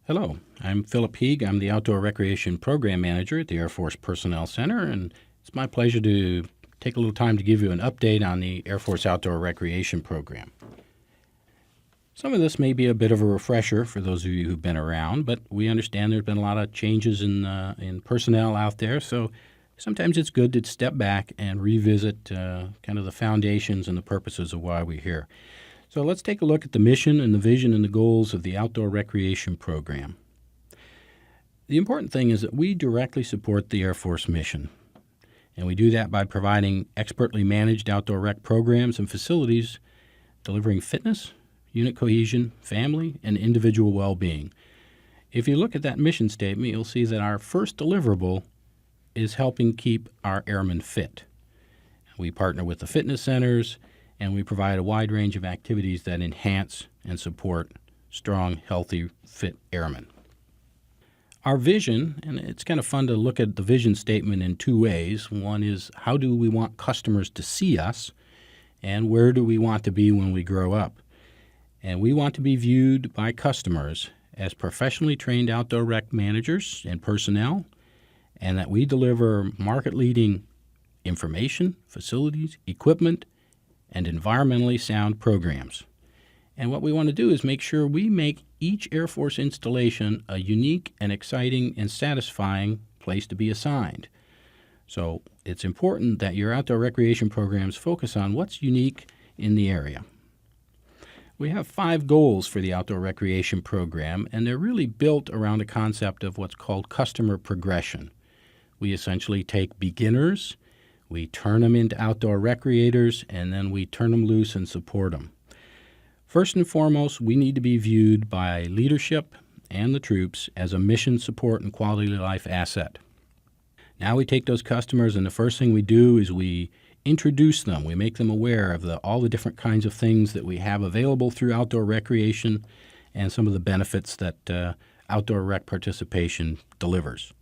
Hello, I'm Philip Heeg. I'm the Outdoor Recreation Program Manager at the Air Force Personnel Center, and it's my pleasure to take a little time to give you an update on the Air Force Outdoor Recreation Program. Some of this may be a bit of a refresher for those of you who've been around, but we understand there's been a lot of changes in personnel out there, so sometimes it's good to step back and revisit kind of the foundations and the purposes of why we're here. So let's take a look at the mission and the vision and the goals of the Outdoor Recreation Program. The important thing is that we directly support the Air Force mission, and we do that by providing expertly managed outdoor rec programs and facilities delivering fitness, unit cohesion, family, and individual well-being. If you look at that mission statement, you'll see that our first deliverable is helping keep our airmen fit. We partner with the fitness centers, and we provide a wide range of activities that enhance and support strong, healthy, fit airmen. Our vision, and it's kind of fun to look at the vision statement in two ways. One is, how do we want customers to see us, and where do we want to be when we grow up? And we want to be viewed by customers as professionally trained outdoor rec managers and personnel, and that we deliver market-leading information, facilities, equipment, and environmentally sound programs. And what we want to do is make sure we make each Air Force installation a unique and exciting and satisfying place to be assigned. So it's important that your outdoor recreation programs focus on what's unique in the area. We have 5 goals for the outdoor recreation program, and they're really built around a concept of what's called customer progression. We essentially take beginners, we turn them into outdoor recreators, and then we turn them loose and support them. First and foremost, we need to be viewed by leadership and the troops as a mission support and quality of life asset. Now we take those customers, and the first thing we do is we introduce them. We make them aware of all the different kinds of things that we have available through outdoor recreation and some of the benefits that outdoor rec participation delivers.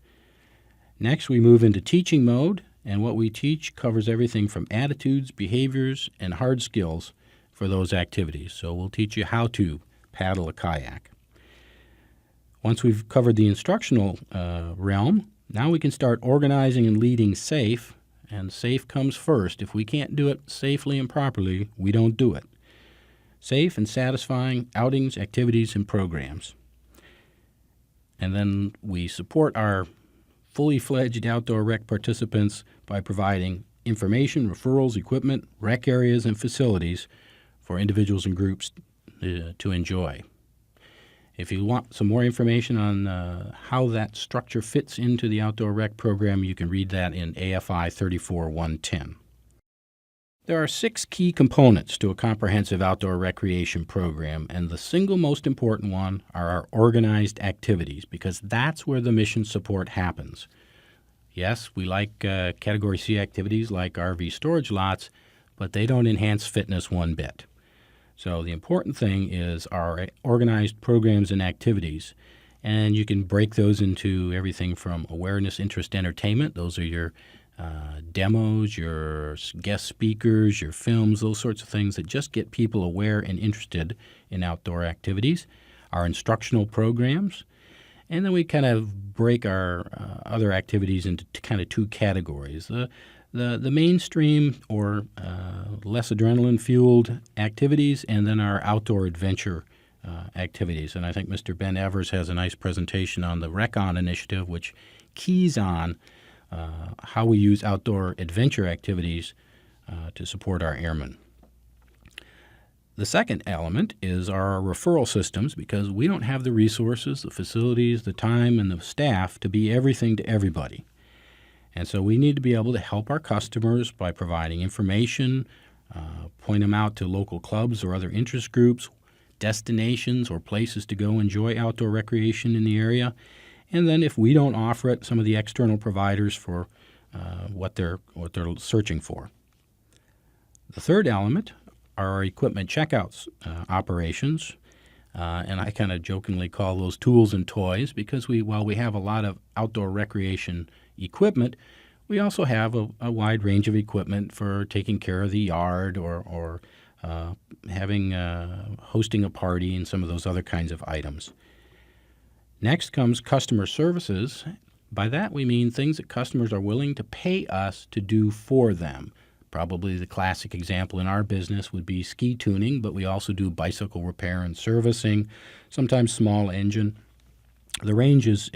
Next, we move into teaching mode. And what we teach covers everything from attitudes, behaviors, and hard skills for those activities. So we'll teach you how to paddle a kayak. Once we've covered the instructional realm, now we can start organizing and leading SAFE, and SAFE comes first. If we can't do it safely and properly, we don't do it. Safe and satisfying outings, activities, and programs. And then we support our fully fledged outdoor rec participants by providing information, referrals, equipment, rec areas, and facilities for individuals and groups to enjoy. If you want some more information on how that structure fits into the outdoor rec program, you can read that in AFI 34-110. There are 6 key components to a comprehensive outdoor recreation program, and the single most important one are our organized activities, because that's where the mission support happens. Yes, we like Category C activities like RV storage lots, but they don't enhance fitness one bit. So the important thing is our organized programs and activities, and you can break those into everything from awareness, interest, entertainment. Those are your demos, your guest speakers, your films, those sorts of things that just get people aware and interested in outdoor activities, our instructional programs, and then we kind of break our other activities into kind of 2 categories. The mainstream or less adrenaline-fueled activities, and then our outdoor adventure activities. And I think Mr. Ben Evers has a nice presentation on the RecOn initiative, which keys on how we use outdoor adventure activities to support our airmen. The second element is our referral systems, because we don't have the resources, the facilities, the time, and the staff to be everything to everybody. And so we need to be able to help our customers by providing information, point them out to local clubs or other interest groups, destinations or places to go enjoy outdoor recreation in the area. And then if we don't offer it, some of the external providers for what they're searching for. The third element are our equipment checkouts operations, and I kind of jokingly call those tools and toys, because while we have a lot of outdoor recreation equipment, we also have a wide range of equipment for taking care of the yard or hosting a party and some of those other kinds of items. Next comes customer services. By that we mean things that customers are willing to pay us to do for them. Probably the classic example in our business would be ski tuning, but we also do bicycle repair and servicing, sometimes small engine. The range is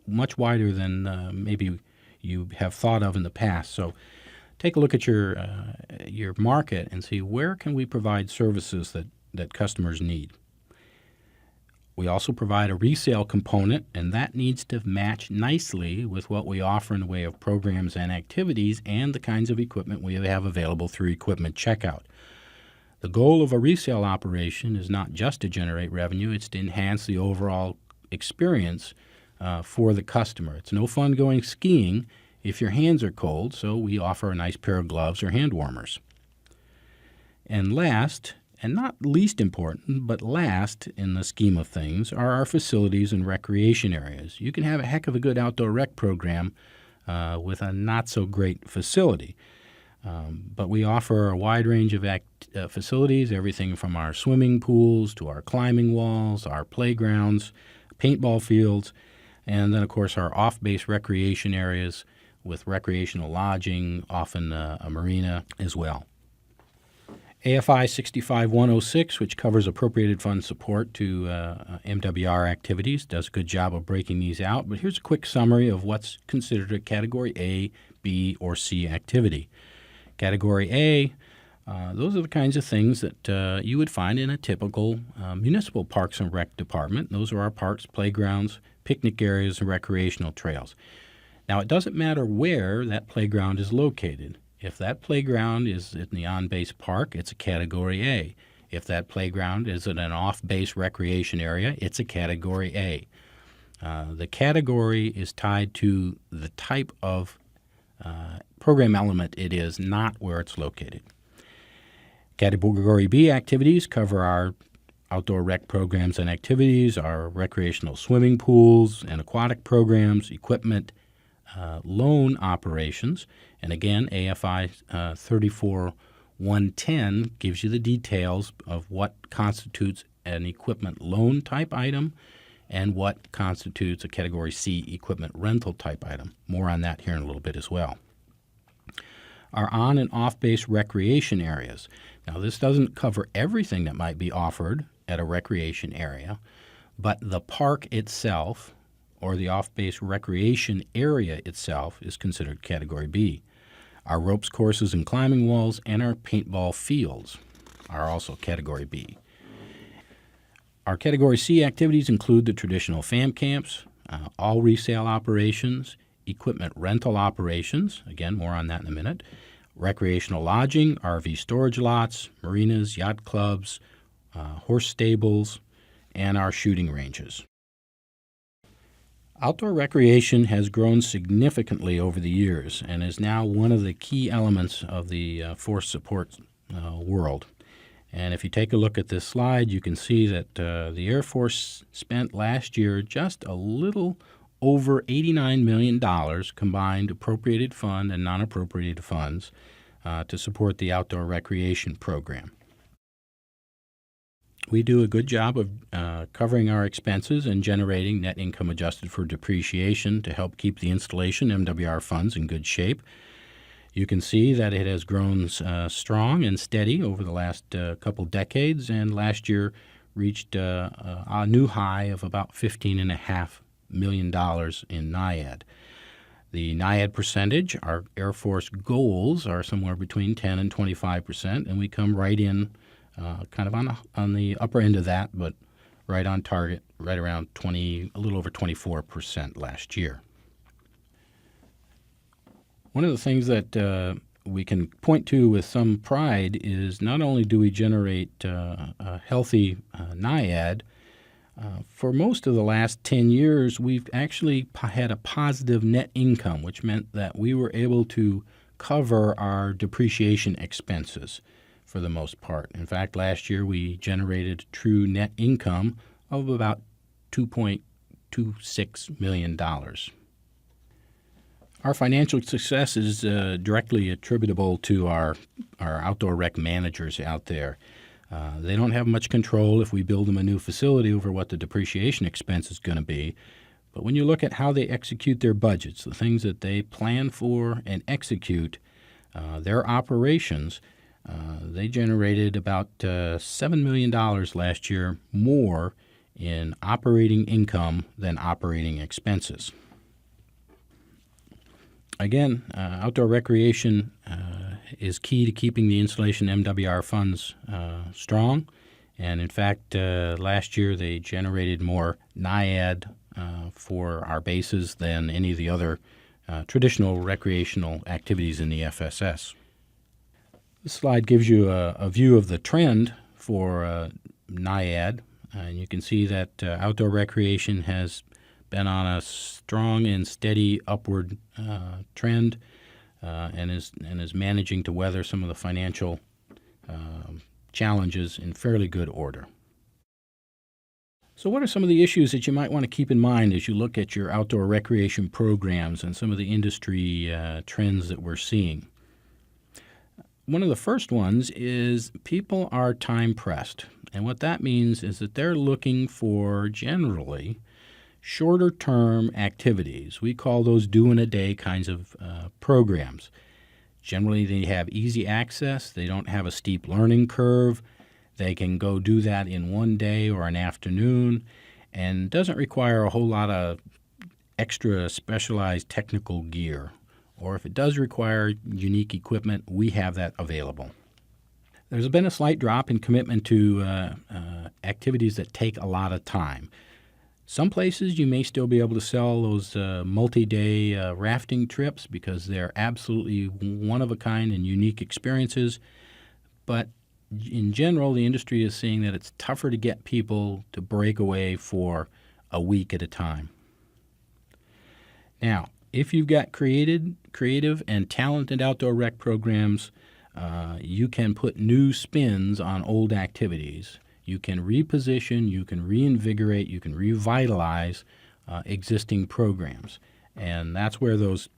much wider than maybe you have thought of in the past. So take a look at your market and see where can we provide services that customers need. We also provide a resale component, and that needs to match nicely with what we offer in the way of programs and activities and the kinds of equipment we have available through equipment checkout. The goal of a resale operation is not just to generate revenue, it's to enhance the overall experience for the customer. It's no fun going skiing if your hands are cold, so we offer a nice pair of gloves or hand warmers. And last, and not least important, but last in the scheme of things, are our facilities and recreation areas. You can have a heck of a good outdoor rec program with a not-so-great facility. But we offer a wide range of facilities, everything from our swimming pools to our climbing walls, our playgrounds, paintball fields, and then, of course, our off-base recreation areas with recreational lodging, often a marina as well. AFI 65106, which covers appropriated fund support to MWR activities, does a good job of breaking these out. But here's a quick summary of what's considered a Category A, B, or C activity. Category A, those are the kinds of things that you would find in a typical municipal parks and rec department. Those are our parks, playgrounds, picnic areas, and recreational trails. Now, it doesn't matter where that playground is located. If that playground is in the on-base park, it's a Category A. If that playground is in an off-base recreation area, it's a Category A. The category is tied to the type of program element it is, not where it's located. Category B activities cover our outdoor rec programs and activities, our recreational swimming pools and aquatic programs, equipment, loan operations, and again, AFI 34110 gives you the details of what constitutes an equipment loan type item and what constitutes a Category C equipment rental type item. More on that here in a little bit as well. Our on- and off-base recreation areas. Now, this doesn't cover everything that might be offered at a recreation area, but the park itself or the off-base recreation area itself is considered Category B. Our ropes courses and climbing walls and our paintball fields are also Category B. Our Category C activities include the traditional fam camps, all resale operations, equipment rental operations, again, more on that in a minute, recreational lodging, RV storage lots, marinas, yacht clubs, horse stables, and our shooting ranges. Outdoor recreation has grown significantly over the years and is now one of the key elements of the force support world. And if you take a look at this slide, you can see that the Air Force spent last year just a little over $89 million combined appropriated fund and non-appropriated funds to support the outdoor recreation program. We do a good job of covering our expenses and generating net income adjusted for depreciation to help keep the installation MWR funds in good shape. You can see that it has grown strong and steady over the last couple decades, and last year reached a new high of about $15.5 million in NIAD. The NIAD percentage, our Air Force goals are somewhere between 10 and 25%, and we come right in kind of on the upper end of that, but right on target, right around a little over 24% last year. One of the things that we can point to with some pride is not only do we generate a healthy NIAD, for most of the last 10 years, we've actually had a positive net income, which meant that we were able to cover our depreciation expenses for the most part. In fact, last year we generated true net income of about $2.26 million. Our financial success is directly attributable to our outdoor rec managers out there. They don't have much control if we build them a new facility over what the depreciation expense is going to be. But when you look at how they execute their budgets, the things that they plan for and execute, their operations, they generated about $7 million last year more in operating income than operating expenses. Again, outdoor recreation is key to keeping the installation MWR funds strong. And in fact, last year they generated more NIAD for our bases than any of the other traditional recreational activities in the FSS. This slide gives you a view of the trend for NIAD, and you can see that outdoor recreation has been on a strong and steady upward trend and is managing to weather some of the financial challenges in fairly good order. So what are some of the issues that you might want to keep in mind as you look at your outdoor recreation programs and some of the industry trends that we're seeing? One of the first ones is people are time pressed. And what that means is that they're looking for generally shorter term activities. We call those do-in-a-day kinds of programs. Generally, they have easy access. They don't have a steep learning curve. They can go do that in one day or an afternoon, and doesn't require a whole lot of extra specialized technical gear. Or if it does require unique equipment, we have that available. There's been a slight drop in commitment to activities that take a lot of time. Some places you may still be able to sell those multi-day rafting trips because they're absolutely one-of-a-kind and unique experiences. But in general, the industry is seeing that it's tougher to get people to break away for a week at a time. Now, if you've got creative and talented outdoor rec programs, you can put new spins on old activities. You can reposition, you can reinvigorate, you can revitalize existing programs. And that's where those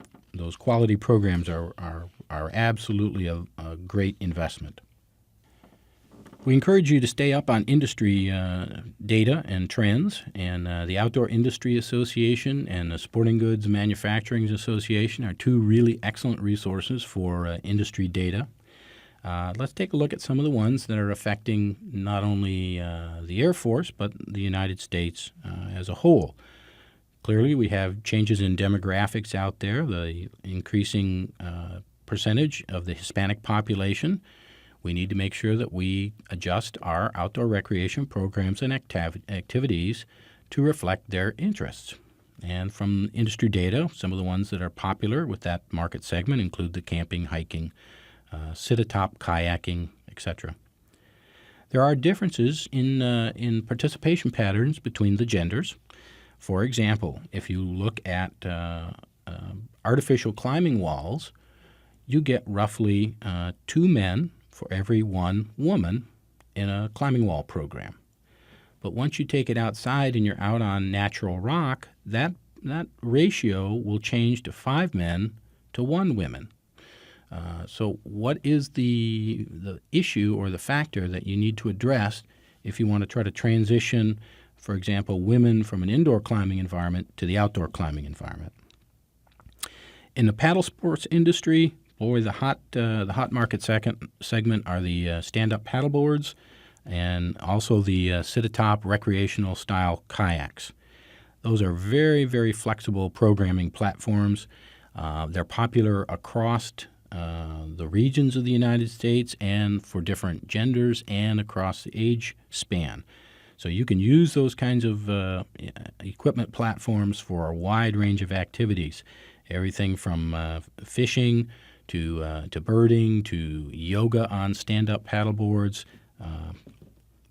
quality programs are absolutely a great investment. We encourage you to stay up on industry data and trends, and the Outdoor Industry Association and the Sporting Goods Manufacturing Association are two really excellent resources for industry data. Let's take a look at some of the ones that are affecting not only the Air Force, but the United States as a whole. Clearly, we have changes in demographics out there, the increasing percentage of the Hispanic population. We need to make sure that we adjust our outdoor recreation programs and activities to reflect their interests. And from industry data, some of the ones that are popular with that market segment include the camping, hiking, sit-atop kayaking, etc. There are differences in participation patterns between the genders. For example, if you look at artificial climbing walls, you get roughly 2 men for every 1 woman in a climbing wall program. But once you take it outside and you're out on natural rock, that ratio will change to 5 men to 1 woman. So what is the issue or the factor that you need to address if you want to try to transition, for example, women from an indoor climbing environment to the outdoor climbing environment? In the paddle sports industry, boy, the hot market segment are the stand-up paddle boards and also the sit-atop recreational style kayaks. Those are very, very flexible programming platforms. They're popular across the regions of the United States and for different genders and across the age span. So you can use those kinds of equipment platforms for a wide range of activities, everything from fishing to birding to yoga on stand-up paddle boards.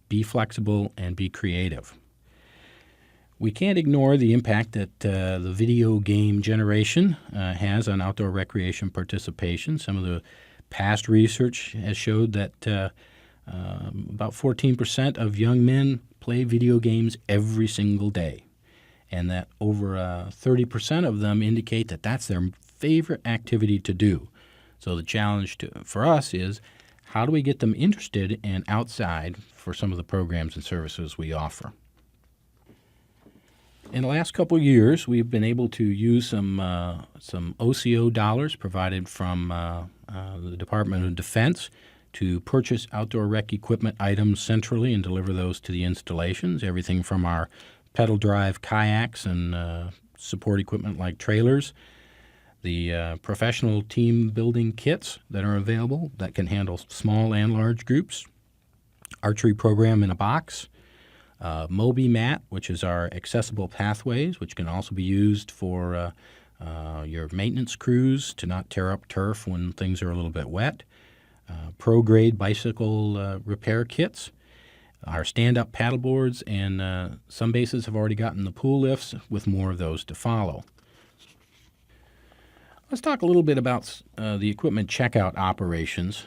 Be flexible and be creative. We can't ignore the impact that the video game generation has on outdoor recreation participation. Some of the past research has showed that about 14% of young men play video games every single day, and that over 30% of them indicate that that's their favorite activity to do. So the challenge for us is, how do we get them interested and outside for some of the programs and services we offer? In the last couple of years, we've been able to use some OCO dollars provided from the Department of Defense to purchase outdoor rec equipment items centrally and deliver those to the installations, everything from our pedal drive kayaks and support equipment like trailers, the professional team building kits that are available that can handle small and large groups, archery program in a box, Moby Mat, which is our accessible pathways, which can also be used for your maintenance crews to not tear up turf when things are a little bit wet, pro-grade bicycle repair kits, our stand-up paddle boards, and some bases have already gotten the pool lifts with more of those to follow. Let's talk a little bit about the equipment checkout operations.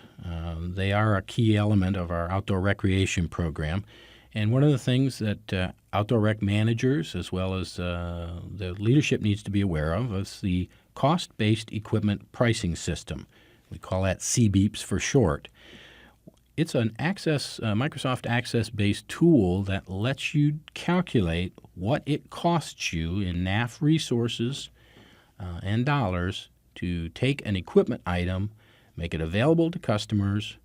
They are a key element of our outdoor recreation program. And one of the things that outdoor rec managers as well as the leadership needs to be aware of is the cost-based equipment pricing system. We call that CBEEPS for short. It's an Microsoft Access-based tool that lets you calculate what it costs you in NAF resources and dollars to take an equipment item, make it available to customers,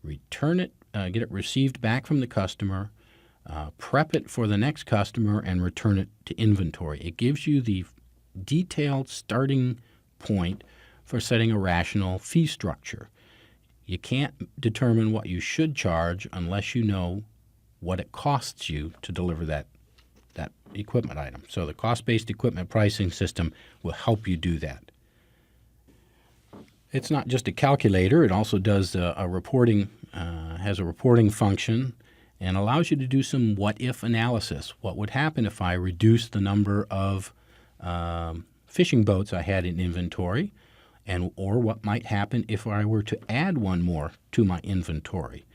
return it, get it received back from the customer, prep it for the next customer, and return it to inventory. It gives you the detailed starting point for setting a rational fee structure. You can't determine what you should charge unless you know what it costs you to deliver that equipment item. So the cost-based equipment pricing system will help you do that. It's not just a calculator. It also does a reporting, has a reporting function, and allows you to do some what-if analysis. What would happen if I reduced the number of fishing boats I had in inventory, or what might happen if I were to add one more to my inventory.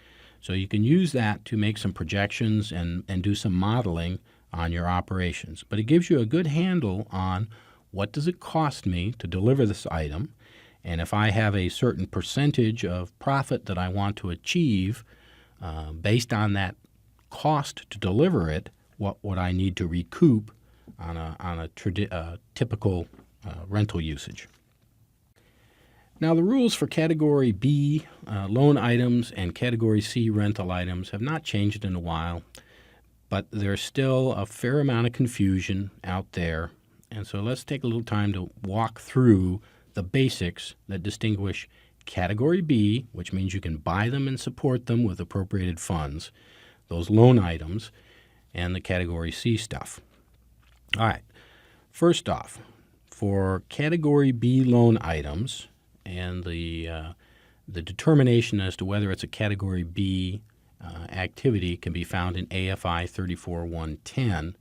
So you can use that to make some projections and do some modeling on your operations. But it gives you a good handle on what does it cost me to deliver this item, and if I have a certain percentage of profit that I want to achieve based on that cost to deliver it, what would I need to recoup on a typical rental usage. Now, the rules for Category B loan items and Category C rental items have not changed in a while, but there's still a fair amount of confusion out there. And so let's take a little time to walk through the basics that distinguish Category B, which means you can buy them and support them with appropriated funds, those loan items, and the Category C stuff. All right, first off, for Category B loan items, and the determination as to whether it's a Category B activity can be found in AFI 34-110.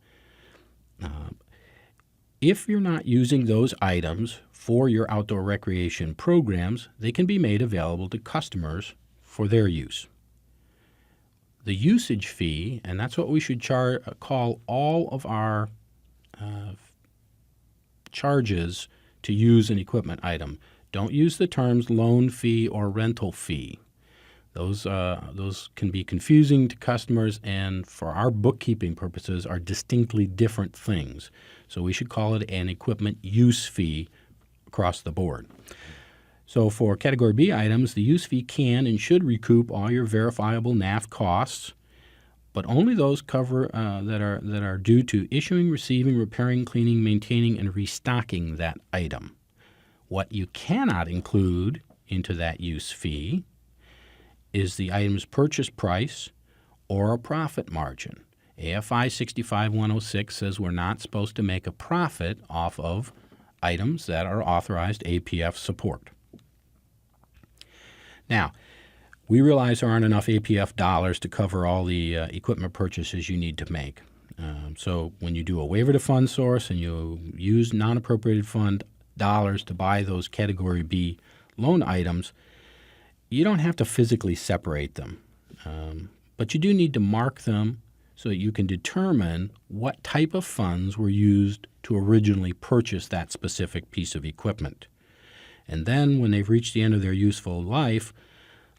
If you're not using those items for your outdoor recreation programs, they can be made available to customers for their use. The usage fee, and that's what we should call all of our charges to use an equipment item. Don't use the terms loan fee or rental fee. Those can be confusing to customers, and for our bookkeeping purposes are distinctly different things. So we should call it an equipment use fee across the board. So for Category B items, the use fee can and should recoup all your verifiable NAF costs, but only those cover that are due to issuing, receiving, repairing, cleaning, maintaining, and restocking that item. What you cannot include into that use fee is the item's purchase price or a profit margin. AFI 65-106 says we're not supposed to make a profit off of items that are authorized APF support. Now, we realize there aren't enough APF dollars to cover all the equipment purchases you need to make. So when you do a waiver to fund source and you use non-appropriated fund dollars to buy those Category B loan items, you don't have to physically separate them, but you do need to mark them so that you can determine what type of funds were used to originally purchase that specific piece of equipment. And then when they've reached the end of their useful life,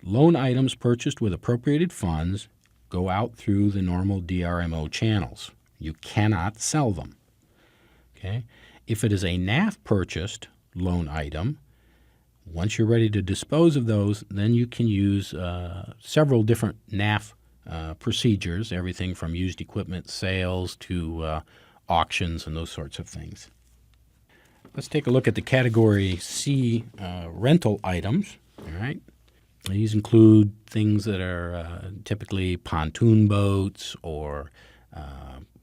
Loan items purchased with appropriated funds go out through the normal DRMO channels. You cannot sell them. Okay? If it is a NAF purchased loan item, once you're ready to dispose of those, then you can use several different NAF procedures, everything from used equipment sales to auctions and those sorts of things. Let's take a look at the Category C rental items. All right. These include things that are typically pontoon boats or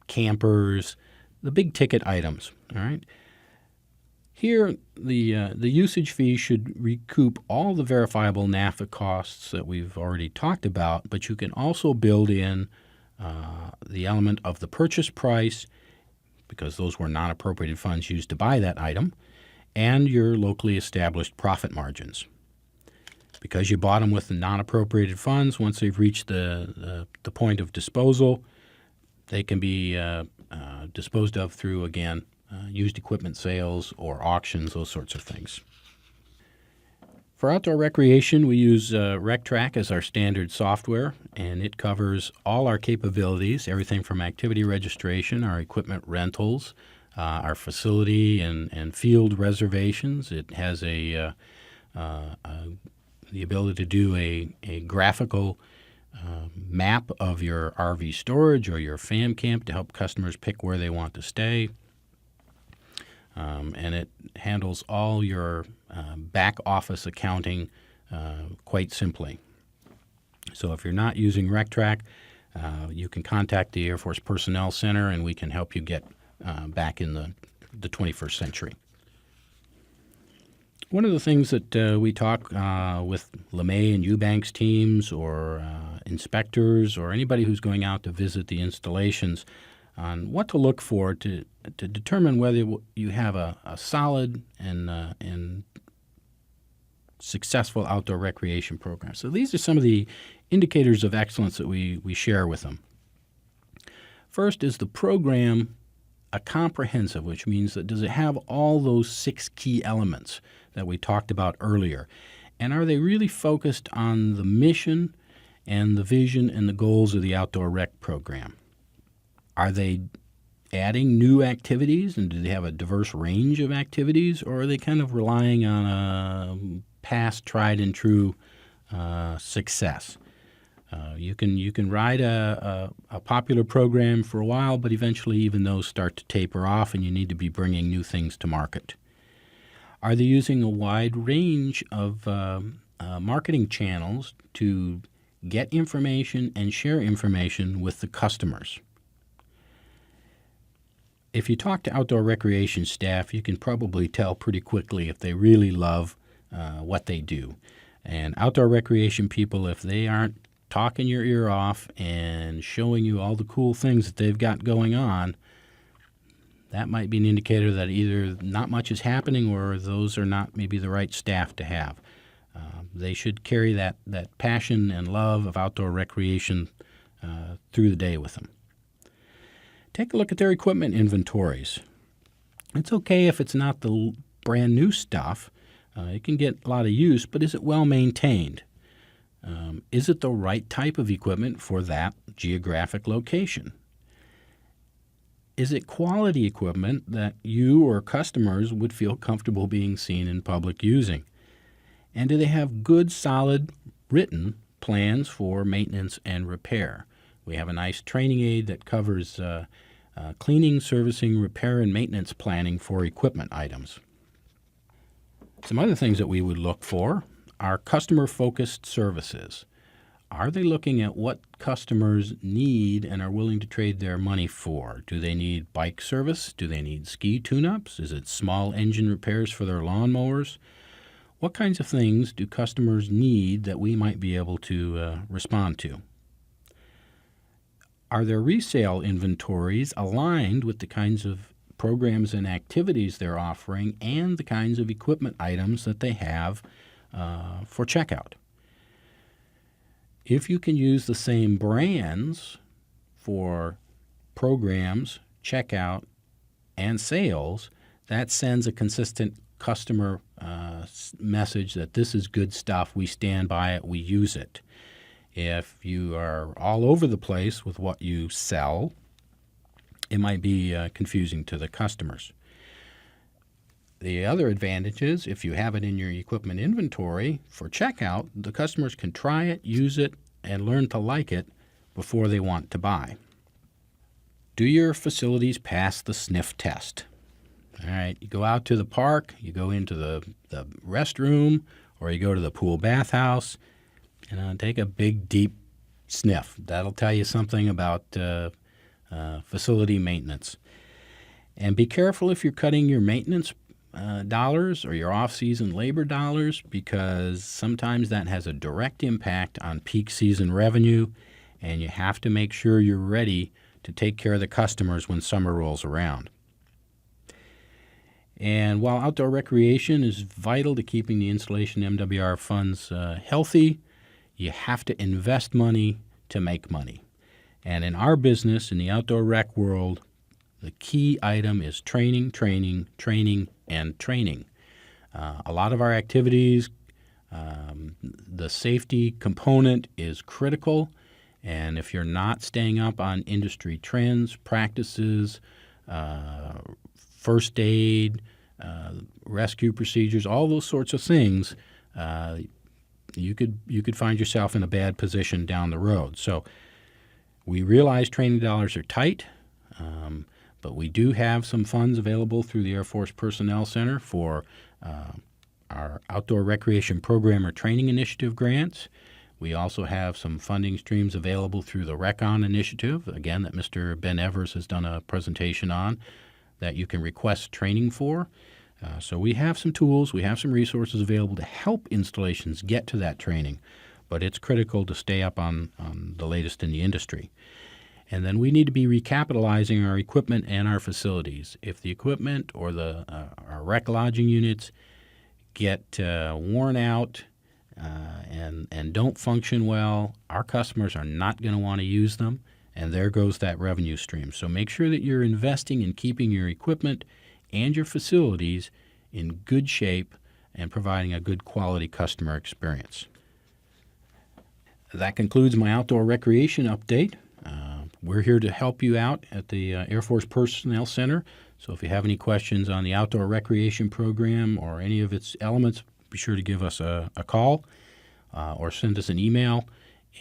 campers, the big ticket items. All right. Here, the usage fee should recoup all the verifiable NAFTA costs that we've already talked about, but you can also build in the element of the purchase price, because those were non-appropriated funds used to buy that item, and your locally established profit margins. Because you bought them with the non-appropriated funds, once they've reached the point of disposal, they can be disposed of through, again, used equipment sales or auctions, those sorts of things. For outdoor recreation, we use RecTrack as our standard software, and it covers all our capabilities, everything from activity registration, our equipment rentals, our facility and field reservations. It has the ability to do a graphical map of your RV storage or your fam camp to help customers pick where they want to stay. And it handles all your back office accounting quite simply. So if you're not using RecTrack, you can contact the Air Force Personnel Center and we can help you get back in the 21st century. One of the things that we talk with LeMay and Eubanks teams or inspectors or anybody who's going out to visit the installations on what to look for to determine whether you have a solid and successful outdoor recreation program. So these are some of the indicators of excellence that we share with them. First, is the program a comprehensive, which means that does it have all those 6 key elements that we talked about earlier? And are they really focused on the mission and the vision and the goals of the outdoor rec program? Are they adding new activities, and do they have a diverse range of activities, or are they kind of relying on a past tried and true success? You can ride a popular program for a while, but eventually even those start to taper off and you need to be bringing new things to market. Are they using a wide range of marketing channels to get information and share information with the customers? If you talk to outdoor recreation staff, you can probably tell pretty quickly if they really love what they do. And outdoor recreation people, if they aren't talking your ear off and showing you all the cool things that they've got going on, that might be an indicator that either not much is happening or those are not maybe the right staff to have. They should carry that passion and love of outdoor recreation through the day with them. Take a look at their equipment inventories. It's okay if it's not the brand new stuff. It can get a lot of use, but is it well maintained? Is it the right type of equipment for that geographic location? Is it quality equipment that you or customers would feel comfortable being seen in public using? And do they have good, solid, written plans for maintenance and repair? We have a nice training aid that covers cleaning, servicing, repair, and maintenance planning for equipment items. Some other things that we would look for are customer-focused services. Are they looking at what customers need and are willing to trade their money for? Do they need bike service? Do they need ski tune-ups? Is it small engine repairs for their lawnmowers? What kinds of things do customers need that we might be able to respond to? Are their resale inventories aligned with the kinds of programs and activities they're offering and the kinds of equipment items that they have for checkout? If you can use the same brands for programs, checkout, and sales, that sends a consistent customer message that this is good stuff. We stand by it. We use it. If you are all over the place with what you sell, it might be confusing to the customers. The other advantage is if you have it in your equipment inventory for checkout, the customers can try it, use it, and learn to like it before they want to buy. Do your facilities pass the sniff test? All right, you go out to the park, you go into the restroom, or you go to the pool bathhouse, and take a big, deep sniff. That'll tell you something about facility maintenance. And be careful if you're cutting your maintenance dollars or your off-season labor dollars, because sometimes that has a direct impact on peak season revenue, and you have to make sure you're ready to take care of the customers when summer rolls around. And while outdoor recreation is vital to keeping the installation MWR funds healthy, you have to invest money to make money. And in our business, in the outdoor rec world, the key item is training, training, training, and training. A lot of our activities, the safety component is critical, and if you're not staying up on industry trends, practices, first aid, rescue procedures, all those sorts of things, you could find yourself in a bad position down the road. So we realize training dollars are tight, but we do have some funds available through the Air Force Personnel Center for our Outdoor Recreation Program or Training Initiative grants. We also have some funding streams available through the RecOn initiative, again, that Mr. Ben Evers has done a presentation on, that you can request training for. So we have some tools, we have some resources available to help installations get to that training, but it's critical to stay up on the latest in the industry. And then we need to be recapitalizing our equipment and our facilities. If the equipment or our rec lodging units get worn out and don't function well, our customers are not going to want to use them, and there goes that revenue stream. So make sure that you're investing in keeping your equipment and your facilities in good shape and providing a good quality customer experience. That concludes my outdoor recreation update. We're here to help you out at the Air Force Personnel Center. So if you have any questions on the outdoor recreation program or any of its elements, be sure to give us a call or send us an email.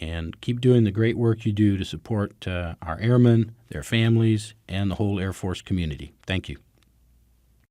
And keep doing the great work you do to support our airmen, their families, and the whole Air Force community. Thank you.